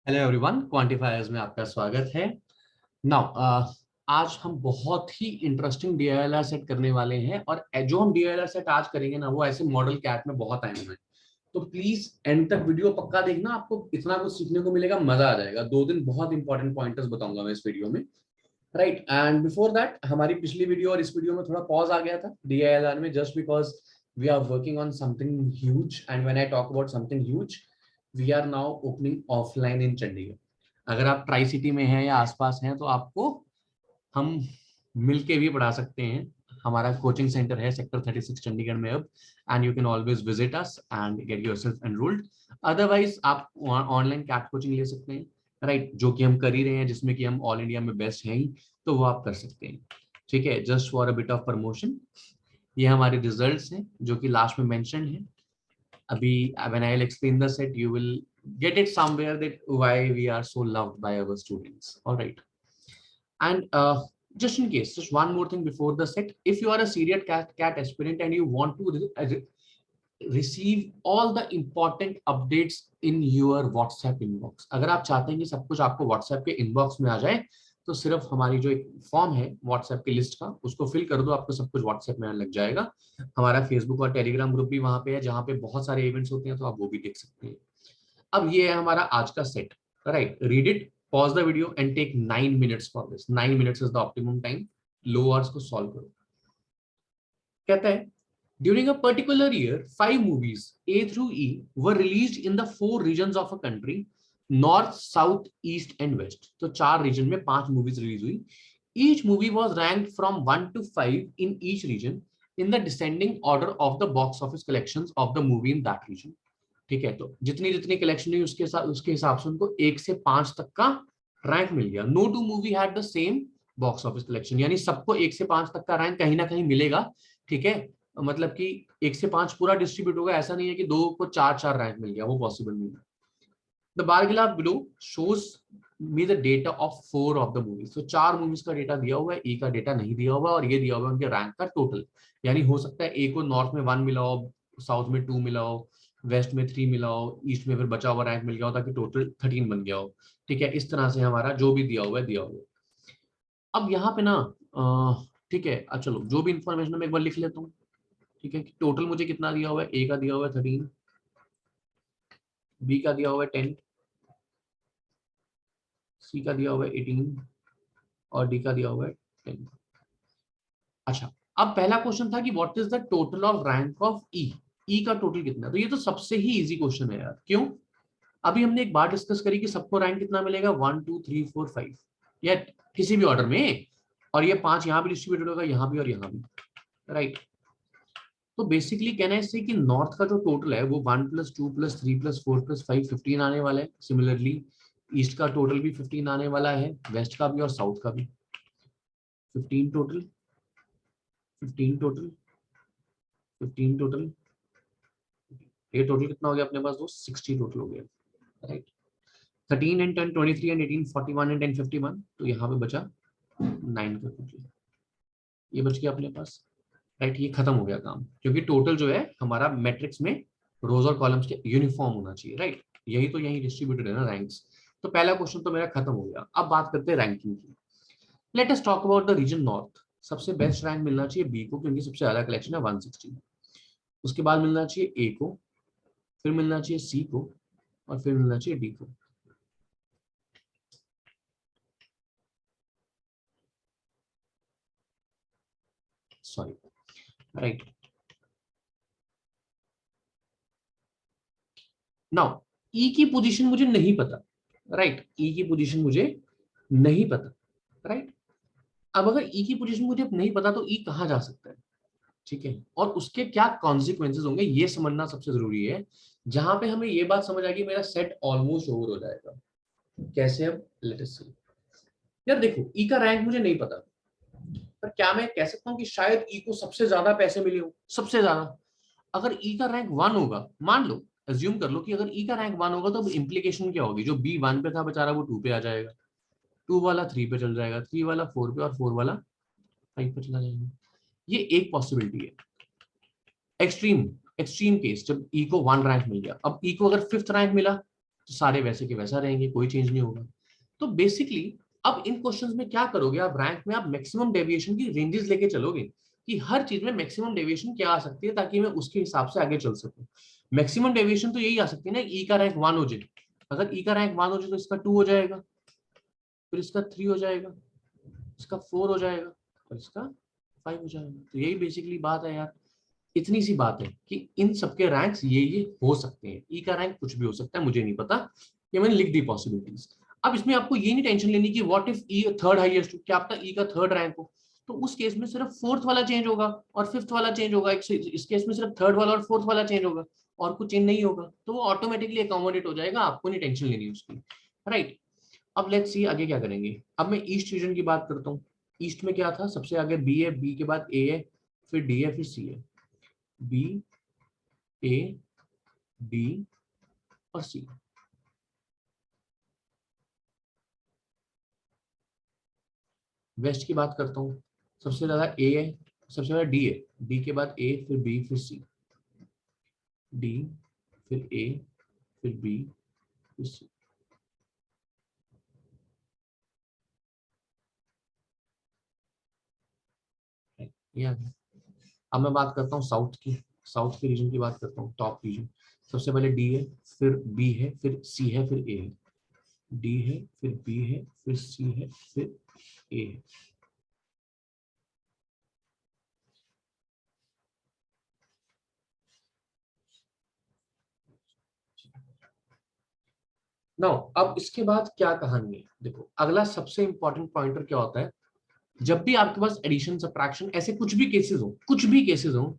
Hello everyone, quantifiers में आपका स्वागत है। नाउ आज हम बहुत ही इंटरेस्टिंग डीआईएलआर सेट करने वाले हैं और जो हम डीआईएलआर सेट आज करेंगे ना, वो ऐसे मॉडल कैट में बहुत आए हुए हैं। तो प्लीज एंड तक वीडियो पक्का देखना, आपको इतना कुछ सीखने को मिलेगा, मजा आ जाएगा। 2 दिन बहुत इंपॉर्टेंट पॉइंटर्स बताऊंगा मैं इस वीडियो में। राइट, एंड बिफोर दैट हमारी पिछली वीडियो और इस वीडियो में थोड़ा पॉज आ गया था डीआईएलआर में, just because we are working on something huge and when I talk about something huge we are now opening offline in Chandigarh. अगर आप ट्राई सिटी में हैं या आसपास हैं तो आपको हम मिलके भी पढ़ा सकते हैं। हमारा कोचिंग सेंटर है सेक्टर 36 चंडीगढ़ में अब, and you can always visit us and get yourself enrolled. Otherwise आप ऑनलाइन कैट कोचिंग ले सकते हैं, राइट, जो कि हम कर ही रहे हैं, जिसमें कि हम ऑल इंडिया में बेस्ट हैं ही, तो वो आप कर सकते हैं। ठीक है, just for a bit of promotion, ये हमारे रिजल्ट्स हैं जो कि लास्ट में मेंशन है। अभी when I'll explain the set, you will get it somewhere that why we are so loved by our students. All right. And just in case, just one more thing before the set. If you are a serial cat aspirant and you want to receive all the important updates in your WhatsApp inbox, अगर आप चाहते हैं कि सब कुछ आपको WhatsApp के inbox में आ जाए, तो सिर्फ हमारी जो एक फॉर्म है WhatsApp की लिस्ट का, उसको फिल कर दो, आपको सब कुछ WhatsApp में आने लग जाएगा। हमारा Facebook और Telegram ग्रुप भी वहां पे है, जहाँ पे बहुत सारे इवेंट्स होते हैं, तो आप वो भी देख सकते हैं। अब ये है हमारा आज का set, right. Read it, pause the video and take 9 minutes for this. 9 minutes is the optimum time. लो आवर्स को सॉल्व करो। कहता है, during a particular year 5 movies A through E were released in the 4 regions of a country: north, south, east and west। तो 4 reason में 5 movies release हुई। each movie was ranked from 1 to 5 in each region in the descending order of the box office collections of the movie in that region। ठीक है, तो जितनी जितनी collection हुई उसके हिसाब से उनको 1 से 5 तक का रैंक मिल गया। No two movie had the same box office collection, यानी सबको 1 से 5 तक का रैंक कहीं ना कहीं मिलेगा। ठीक है, मतलब कि 1 से 5 पूरा डिस्ट्रीब्यूट होगा, ऐसा नहीं है कि 2 को 4 4 रैंक मिल गया, वो पॉसिबल नहीं है। The bar graph below shows me the data of 4 of the movies. तो 4 मूवीज का डेटा दिया हुआ है, ई का डेटा नहीं दिया हुआ, और ये दिया हुआ है उनके रैंक का टोटल। यानी हो सकता है ए को नॉर्थ में 1 मिला हो, साउथ में 2 मिला हो, वेस्ट में 3 मिला हो, ईस्ट में फिर बचा हुआ रैंक मिल गया हो, ताकि टोटल 13 बन गया हो। ठीक है, इस तरह से हमारा जो भी दिया हुआ है दिया हुआ है। अब यहाँ पे ना ठीक है, चलो जो भी इंफॉर्मेशन मैं एक बार लिख लेता हूँ। ठीक है, टोटल मुझे कितना दिया हुआ है, ए का दिया हुआ है 13, बी का दिया हुआ है 10, सी का दिया हुआ है 18 और डी का दिया हुआ है 10। अच्छा, अब पहला क्वेश्चन था कि what is the total of rank of E. E का टोटल कितना है, तो ये तो सबसे ही इजी क्वेश्चन है यार। क्यों? अभी हमने एक बात डिस्कस करी कि सबको रैंक कितना मिलेगा, 1 2 3 4 5, या किसी भी ऑर्डर में, और ये 5 यहाँ भी डिस्ट्रीब्यूटेड होगा, यहाँ भी और यहाँ भी, राइट। तो बेसिकली कहना है इससे कि नॉर्थ का जो टोटल है वो 1 + 2 + 3 + 4 + 5 15 आने वाला है। सिमिलरली ईस्ट का टोटल भी 15 आने वाला है, वेस्ट का भी और साउथ का भी 15 टोटल, 15 टोटल, 15 टोटल। ये टोटल कितना हो गया अपने पास दोस्त, 60 टोटल हो गया, राइट। 13 एंड 10 23 एंड 18 41 एंड 10 51, तो यहाँ पे बचा 9 का टोटल, ये बच गया अपने पास, राइट। ये खत्म हो गया काम, क्योंकि टोटल जो है हमारा मैट्रिक्स में रोज और कॉलम्स के यूनिफॉर्म होना चाहिए, राइट। यही तो यही डिस्ट्रीब्यूटेड है ना रैंक्स। तो पहला क्वेश्चन तो मेरा खत्म हो गया। अब बात करते हैं रैंकिंग की। Let us talk about the region north. सबसे बेस्ट रैंक मिलना चाहिए बी को, क्योंकि सबसे ज्यादा कलेक्शन है 160। उसके बाद मिलना चाहिए ए को, फिर मिलना चाहिए सी को, और फिर मिलना चाहिए डी को। Sorry, right. नाउ ई की पोजीशन मुझे नहीं पता, राइट। ई की पोजीशन मुझे नहीं पता, राइट। अब अगर ई की पोजीशन मुझे नहीं पता तो ई कहाँ जा सकता है, ठीक है, और उसके क्या कॉन्सिक्वेंसेज होंगे ये समझना सबसे जरूरी है। जहां पे हमें ये बात समझ आएगी मेरा सेट ऑलमोस्ट ओवर हो जाएगा। कैसे? अब लेट अस सी। यार देखो, ई का रैंक मुझे नहीं पता, पर क्या मैं कह सकता हूँ कि शायद ई को सबसे ज्यादा पैसे मिले हो, सबसे ज्यादा। अगर ई का रैंक 1 होगा, मान लो, अज्यूम कर लो कि अगर ई का रैंक 1 होगा, तो इंप्लीकेशन क्या होगी, जो बी 1 पे था बेचारा वो 2 पे आ जाएगा, 2 वाला 3 पे चल जाएगा, 3 वाला 4 पे, और 4 वाला 5 पे चला जाएगा। ये एक पॉसिबिलिटी है, एक्सट्रीम एक्सट्रीम केस, जब ई को 1 रैंक मिल गया। अब ई को अगर 5th रैंक मिला, तो सारे वैसे के वैसा रहेंगे, कोई चेंज नहीं होगा। तो बेसिकली अब इन क्वेश्चंस में क्या करोगे आप, रैंक में आप मैक्सिमम डेविएशन की रेंजेस लेके चलोगे कि हर चीज में मैक्सिमम डेविएशन क्या आ सकती है, ताकि मैं उसके हिसाब से आगे चल सकूं। मैक्सिमम डेविएशन तो यही आ सकती है ना, ई का रैंक 1 हो जाए। अगर ई का रैंक 1 हो जाए तो इसका 2 हो जाएगा, फिर इसका 3 हो जाएगा, इसका 4 हो जाएगा और इसका 5 हो जाएगा। तो यही बेसिकली बात है यार, इतनी सी बात है कि इन सबके रैंक्स ये हो सकते हैं। ई का रैंक कुछ भी हो सकता है, मुझे नहीं पता, ये मैंने लिख दी पॉसिबिलिटीज। अब इसमें आपको ये नहीं टेंशन लेनी कि what if E third highest, क्या आपका ई का थर्ड रैंक हो, तो उस केस में सिर्फ फोर्थ वाला चेंज होगा और फिफ्थ वाला चेंज होगा। इस केस में सिर्फ थर्ड वाला और फोर्थ वाला चेंज होगा और कुछ चेंज नहीं होगा, तो वो ऑटोमेटिकली अकोमोडेट हो जाएगा, आपको नहीं टेंशन लेनी उसकी, राइट। अब लेट्स सी आगे क्या करेंगे। अब मैं ईस्ट रीजन की बात करता हूँ। ईस्ट में क्या था, सबसे आगे बी है, बी के बाद ए है, फिर डी है, फिर सी है। बी, ए, बी और सी। वेस्ट की बात करता हूँ, सबसे ज्यादा ए है, सबसे ज्यादा डी है, डी के बाद ए, फिर बी, फिर सी। डी, फिर ए, फिर बी, फिर सी। ये आ गया। अब मैं बात करता हूँ साउथ की, साउथ के रीजन की बात करता हूँ, टॉप रीजन। सबसे पहले डी है, फिर बी है, फिर सी है, फिर ए है। डी है, फिर बी है, फिर सी है, फिर ए है। नाउ अब इसके बाद क्या कहानी है, देखो अगला सबसे इंपॉर्टेंट पॉइंटर क्या होता है। जब भी आपके पास एडिशन सब्ट्रैक्शन ऐसे कुछ भी केसेस हो, कुछ भी केसेस हो,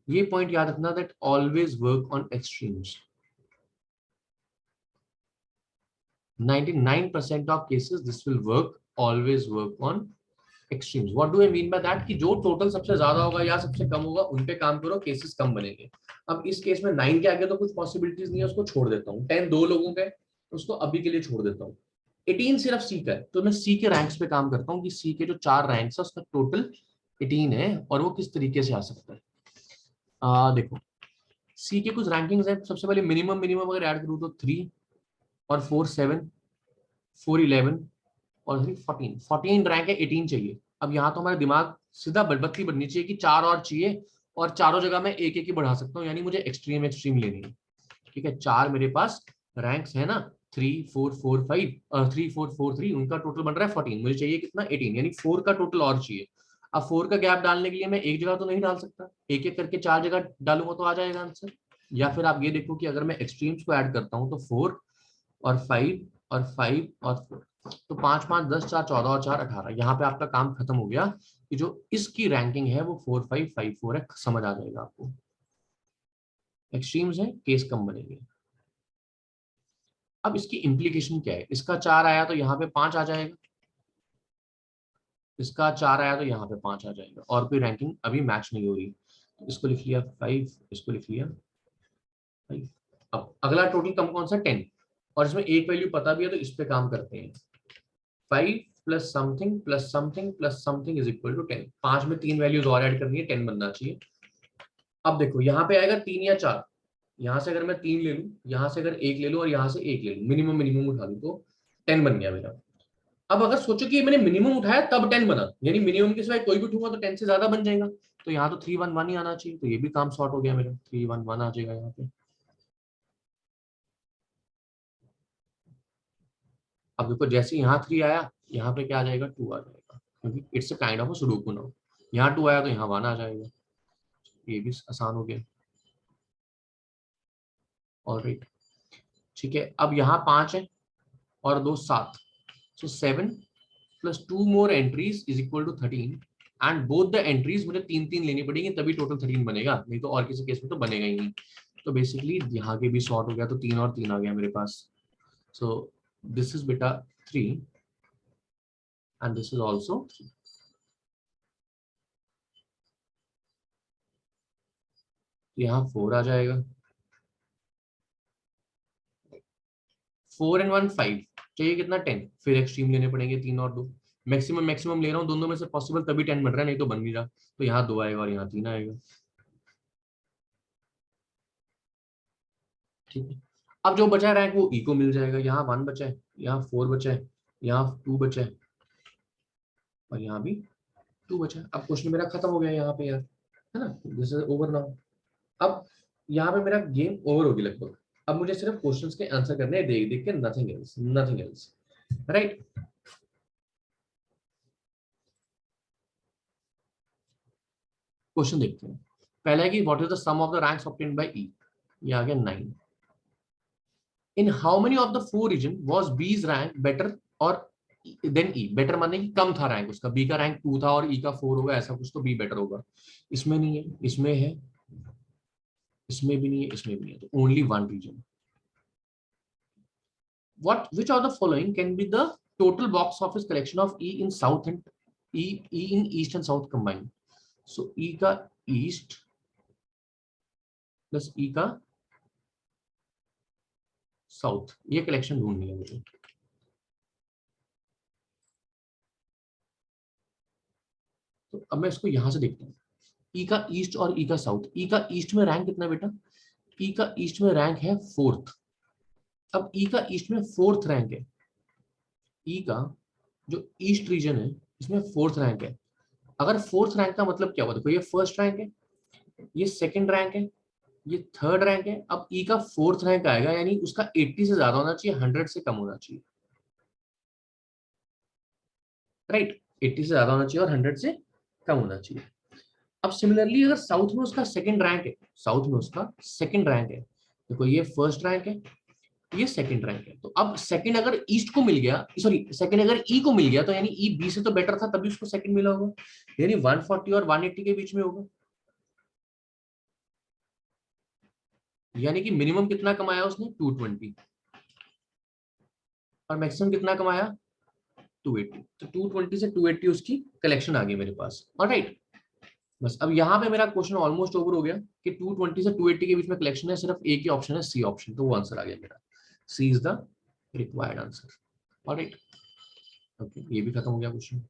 ये पॉइंट याद रखना, that always work on extremes. 99% of cases this will work, always work on extremes. What do I mean by that, कि जो टोटल सबसे ज्यादा होगा या सबसे कम होगा उन पे काम करो, केसेस कम बनेंगे। अब इस केस में 9 के आगे तो कुछ पॉसिबिलिटीज नहीं है, उसको छोड़ देता हूँ। 10 दो लोगों का है, उसको अभी के लिए छोड़ देता हूँ। 18 सिर्फ सी का है, तो मैं सी के रैंक्स पे काम करता हूँ कि सी के जो 4 रैंक्स है उसका टोटल 18 है और वो किस तरीके से आ सकता है। देखो सी के कुछ रैंकिंग्स है। सबसे पहले मिनिमम मिनिमम अगर ऐड करूँ तो 3 और 4 7, 4 11 और 3 14। 14 रैंक है, 18 चाहिए। अब यहाँ तो हमारा दिमाग सीधा बत्ती बननी चाहिए कि 4 और चाहिए और चारों जगह मैं एक एक ही बढ़ा सकता हूँ, यानी मुझे एक्सट्रीम एक्सट्रीम लेनी है। ठीक है, 4 मेरे पास रैंक्स है ना, 3 4 4 5 और 3 4 4 3, उनका टोटल बन रहा है 14। मुझे चाहिए कितना, 18, यानी 4 का टोटल और चाहिए। अब 4 का गैप डालने के लिए मैं एक जगह तो नहीं डाल सकता, एक एक करके 4 जगह डालूंगा तो आ जाएगा आंसर। या फिर आप ये देखो कि अगर मैं एक्सट्रीम्स को ऐड करता हूँ तो 4 और 5 और 5 और 4, तो 5 5 10 4 14 और 4 18। यहाँ पे आपका काम खत्म हो गया कि जो इसकी रैंकिंग है वो 4 5 5 4 है, समझ आ जाएगा आपको। एक्सट्रीम्स है, केस कम बनेंगे। अब इसकी इंप्लीकेशन क्या है, इसका 4 आया तो यहाँ पे 5 आ जाएगा, इसका 4 आया तो यहाँ पे 5 आ जाएगा, और कोई रैंकिंग अभी मैच नहीं हो रही। तो इसको लिख लिया 5, इसको लिख लिया 5। अब अगला टोटल कम कौन सा, 10, और इसमें एक वैल्यू पता भी है तो इस पे काम करते हैं। 5 plus something plus something plus something is equal to 10। 5 में 3 वैल्यूज और ऐड करनी है, 10 बनना चाहिए। अब देखो यहाँ पे आएगा 3 या 4, यहाँ से अगर मैं 3 ले लूँ, यहाँ से अगर 1 ले लूँ और यहाँ से 1 ले लूँ, मिनिमम मिनिमम उठा लूँ तो 10 बन गया मेरा। अब अगर सोचो कि मैंने मिनिमम उठाया तब 10 बना, यानी मिनिमम के सिवाय कोई भी उठूंगा तो 10 से ज्यादा बन जाएगा, तो यहाँ तो 3 1 1 ही आना चाहिए, तो ये भी काम सॉर्ट हो गया मेरा, 3 1 1 आ जाएगा यहाँ पे। अब देखो जैसे यहाँ 3 आया, यहाँ पे क्या आ जाएगा, 2 आ जाएगा, क्योंकि it's a kind of sudoku now. यहाँ 2 आया तो यहाँ 1 आ जाएगा, ये भी आसान हो गया। ऑलराइट, ठीक है। अब यहाँ 5 है और 2 7, so 7 plus 2 more entries is equal to 13, and both the entries मुझे 3 3 लेनी पड़ेगी तभी टोटल 13 बनेगा, नहीं तो और किसी केस में तो बनेगा ही नहीं। तो बेसिकली यहाँ के भी सॉर्ट हो गया, तो 3 और 3 आ गया मेरे पास। सो दिस इज बेटा 3 एंड दिस इज ऑल्सो 3। यहाँ 4 आ जाएगा, 4 एंड 1 5, चाहिए कितना, 10, फिर एक्सट्रीम लेने पड़ेंगे 3 और 2। मैक्सिमम मैक्सिमम ले रहा हूँ, दोनों में से पॉसिबल तभी 10 बन रहा है, नहीं तो बन नहीं रहा। तो यहाँ 2 आएगा और यहाँ 3 आएगा, ठीक है। अब जो बचा रैंक वो ई को मिल जाएगा। यहाँ 1 बचा है, यहाँ 4 बचा है, यहाँ 2 बचा है और यहाँ भी 2 बचा है। अब क्वेश्चन मेरा खत्म हो गया यहाँ पे यार, है ना, दिस इज ओवर नाउ। अब यहाँ पे मेरा गेम ओवर होगी लगभग। अब मुझे सिर्फ क्वेश्चंस के आंसर करने हैं देख देख के, nothing else, nothing else, right. Question देखते हैं। पहला है कि what is the sum of the ranks obtained by E. ये आ गया 9। In how many of the 4 region was B's rank better और देन ई। बेटर माने कि कम था रैंक उसका, बी का रैंक 2 था और ई का 4 होगा, ऐसा कुछ, तो बी बेटर होगा। इसमें नहीं है, इसमें है, इसमें भी नहीं है, इसमें भी नहीं है, तो only 1 region. What which of the following can be the total box office collection of E in South and E in East and South combined? So E का East plus E का South, ये collection ढूंढनी है मुझे। तो अब मैं इसको यहां से देखता हूँ, E का ईस्ट और E का साउथ। E का ईस्ट में रैंक कितना बेटा? E का ईस्ट में रैंक है 4th। अब E का ईस्ट में 4th रैंक है। E का जो ईस्ट रीजन है इसमें 4th रैंक है। अगर 4th रैंक का मतलब क्या हुआ, देखो ये फर्स्ट रैंक है, ये सेकंड रैंक है, ये थर्ड रैंक है। अब ई का 4th रैंक आएगा, यानी उसका 80 से ज्यादा होना चाहिए, 100 से कम होना चाहिए, राइट। 80 से ज्यादा होना चाहिए और 100 से कम होना चाहिए। अब सिमिलरली अगर साउथ में उसका सेकंड रैंक है, साउथ में उसका सेकंड रैंक है, देखो ये फर्स्ट रैंक है, ये सेकंड रैंक है। तो अब सेकंड अगर ईस्ट को मिल गया, सॉरी सेकंड अगर ई को मिल गया, तो यानी ई बी से तो बेटर था, तभी उसको सेकंड मिला होगा, यानी 140 और 180 के बीच में होगा। यानी कि मिनिमम कितना कमाया उसने? 220, और मैक्सिमम कितना कमाया? 280। तो 220 से 280 उसकी कलेक्शन आ गई मेरे पास, ऑलराइट। बस अब यहाँ पे मेरा क्वेश्चन ऑलमोस्ट ओवर हो गया कि 220 से 280 के बीच में कलेक्शन है, सिर्फ एक ही ऑप्शन है, सी ऑप्शन, तो वो आंसर आ गया मेरा। C is the required answer, alright. Okay, ये भी खत्म हो गया क्वेश्चन।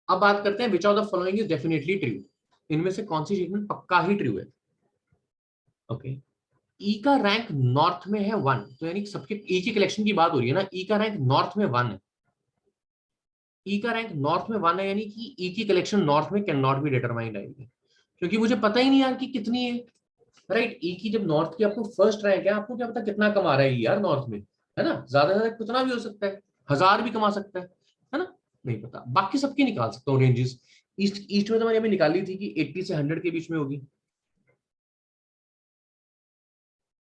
अब बात करते हैं which of the following is definitely true. इनमें से कौन सी स्टेटमेंट पक्का ही ट्रू है? ओके, ई का रैंक नॉर्थ में है 1, तो यानी सबके ई की कलेक्शन की बात हो रही है ना, ई का रैंक नॉर्थ में 1 है। ई का रैंक नॉर्थ में 1 है, यानी कि ई की कलेक्शन नॉर्थ में कैन नॉट बी डिटरमाइंड आएगी, क्योंकि मुझे पता ही नहीं यार कि कितनी है, राइट। ई की जब नॉर्थ की आपको फर्स्ट रैंक है, आपको क्या पता कितना कमा रहा है यार नॉर्थ में, है ना। ज्यादा से ज्यादा कितना भी हो सकता है, 1000 भी कमा सकता है ना, नहीं पता। बाकी सबकी निकाल सकता हूँ रेंजेस। ईस्ट ईस्ट में तो मैंने अभी निकाली थी कि 80 से 100 के बीच में होगी।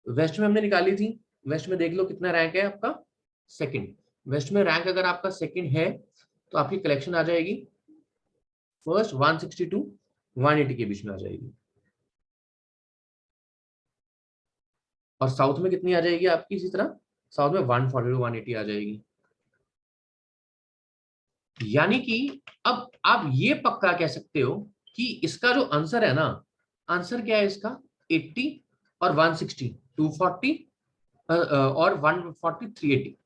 वेस्ट में हमने निकाली थी, वेस्ट में देख लो कितना रैंक है आपका, सेकंड। वेस्ट में रैंक अगर आपका सेकंड है तो आपकी कलेक्शन आ जाएगी फर्स्ट 160 टू 180 के बीच में आ जाएगी। और साउथ में कितनी आ जाएगी आपकी? इसी तरह साउथ में 140 टू 180 आ जाएगी। यानी कि अब आप ये पक्का कह सकते हो कि इसका जो आंसर है ना, आंसर क्या है इसका? 80 और 160, 240 और 140, 380।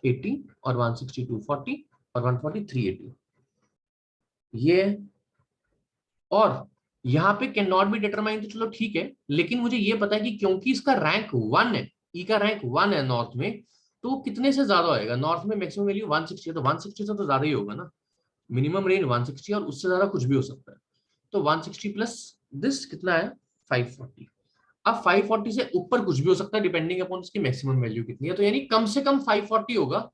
80 और 160, 240 और 140, 380, ये। और यहाँ पे कैन नॉट बी डिटरमाइन, तो चलो ठीक है, लेकिन मुझे ये पता है कि क्योंकि इसका रैंक 1 है, ई का रैंक 1 है नॉर्थ में, तो कितने से ज्यादा होएगा? नॉर्थ में मैक्सिमम वैल्यू 160 है, तो 160 से तो ज्यादा ही होगा ना। मिनिमम रेंज 160 और उससे ज्यादा कुछ भी हो सकता है। तो 160 प्लस दिस कितना है? 540। अब 540 से ऊपर कुछ भी हो सकता है, डिपेंडिंग अपॉन इसकी मैक्सिमम वैल्यू कितनी है, तो यानी कम से कम 540 होगा।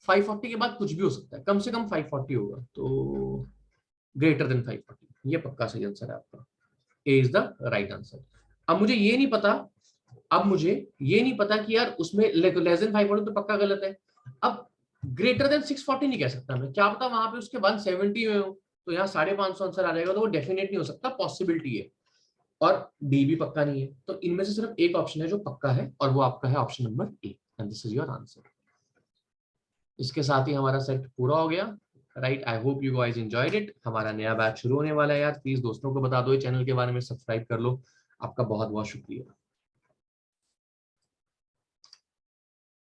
540 के बाद कुछ भी हो सकता है, कम से कम 540 होगा, तो ग्रेटर देन 540, ये पक्का सही आंसर है आपका। ए इज द राइट आंसर। अब मुझे ये नहीं पता, अब मुझे ये नहीं पता कि यार उसमें लेस देन 540 तो पक्का गलत है। अब ग्रेटर देन 640 नहीं कह सकता मैं, क्या पता वहां पे उसके 170 में हो, तो यहाँ 550 आंसर आ जाएगा, तो वो डेफिनेट नहीं हो सकता, पॉसिबिलिटी है। और डी भी पक्का नहीं है, तो इनमें से सिर्फ एक ऑप्शन है जो पक्का है, और वो आपका है option number A, and this is your answer. इसके साथ ही हमारा सेट पूरा हो गया, right. I hope you guys enjoyed it. हमारा नया बैच शुरू होने वाला है यार, प्लीज दोस्तों को बता दो, चैनल के बारे में सब्सक्राइब कर लो। आपका बहुत बहुत शुक्रिया।